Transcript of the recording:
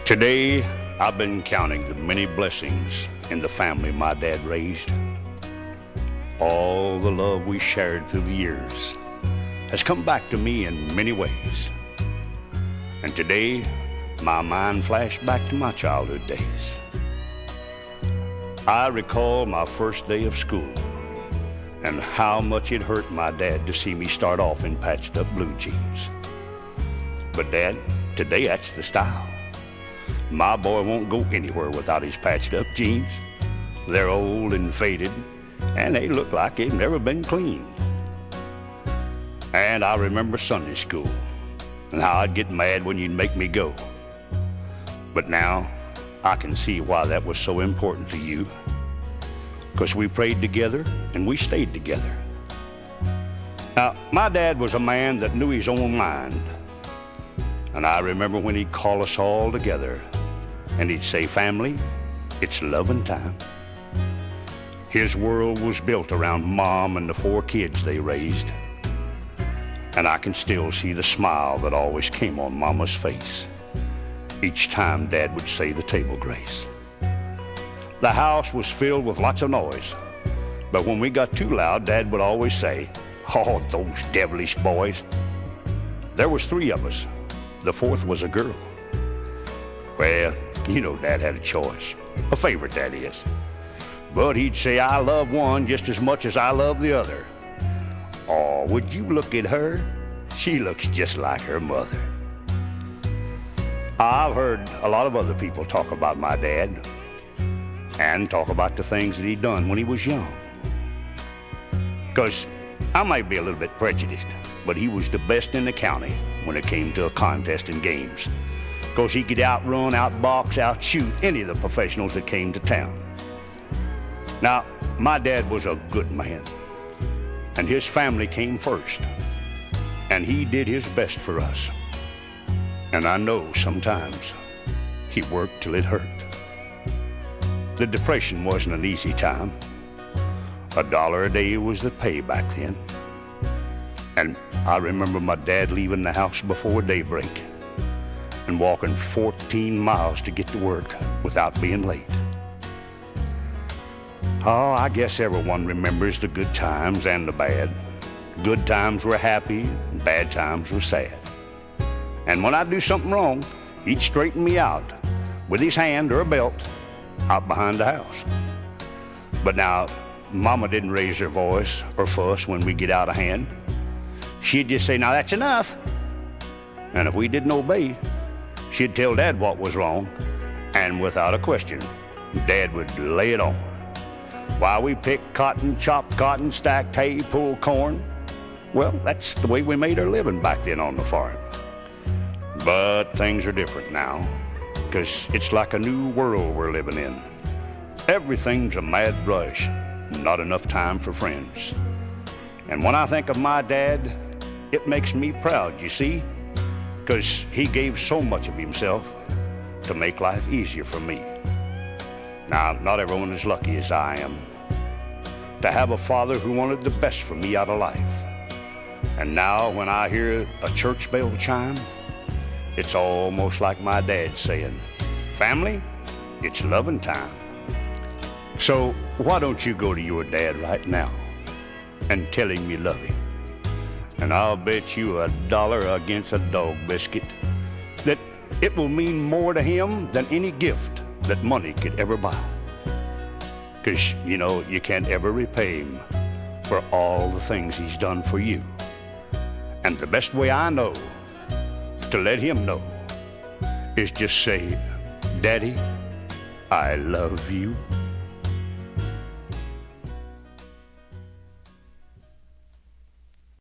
Today, I've been counting the many blessings in the family my dad raised. All the love we shared through the years has come back to me in many ways. And today, my mind flashed back to my childhood days. I recall my first day of school and how much it hurt my dad to see me start off in patched up blue jeans. But Dad, today that's the style. My boy won't go anywhere without his patched up jeans. They're old and faded, and they look like they've never been cleaned. And I remember Sunday school and how I'd get mad when you'd make me go. But now I can see why that was so important to you, because we prayed together and we stayed together. Now, my dad was a man that knew his own mind. And I remember when he'd call us all together and he'd say, "Family, it's loving time." His world was built around Mom and the 4 kids they raised. And I can still see the smile that always came on Mama's face each time Dad would say the table grace. The house was filled with lots of noise, but when we got too loud, Dad would always say, "Oh, those devilish boys." There was 3 of us. The 4th was a girl. Well, you know Dad had a choice, a favorite that is. But he'd say, "I love one just as much as I love the other." Oh, would you look at her? She looks just like her mother. I've heard a lot of other people talk about my dad and talk about the things that he'd done when he was young. Because I might be a little bit prejudiced, but he was the best in the county when it came to a contest and games. Because he could outrun, outbox, outshoot any of the professionals that came to town. Now, my dad was a good man, and his family came first, and he did his best for us. And I know sometimes he worked till it hurt. The Depression wasn't an easy time. $1 a day was the pay back then. And I remember my dad leaving the house before daybreak and walking 14 miles to get to work without being late. Oh, I guess everyone remembers the good times and the bad. Good times were happy, bad times were sad. And when I'd do something wrong, he'd straighten me out with his hand or a belt out behind the house. But now, Mama didn't raise her voice or fuss when we get out of hand. She'd just say, "Now that's enough." And if we didn't obey, she'd tell Dad what was wrong, and without a question, Dad would lay it on. While we picked cotton, chopped cotton, stacked hay, pulled corn. Well, that's the way we made our living back then on the farm. But things are different now, because it's like a new world we're living in. Everything's a mad rush, not enough time for friends. And when I think of my dad, it makes me proud, you see, because he gave so much of himself to make life easier for me. Now, not everyone is lucky as I am to have a father who wanted the best for me out of life. And now when I hear a church bell chime, it's almost like my dad saying, "Family, it's loving time." So why don't you go to your dad right now and tell him you love him? And I'll bet you $1 against a dog biscuit that it will mean more to him than any gift that money could ever buy. Because, you know, you can't ever repay him for all the things he's done for you. And the best way I know to let him know is just say, "Daddy, I love you."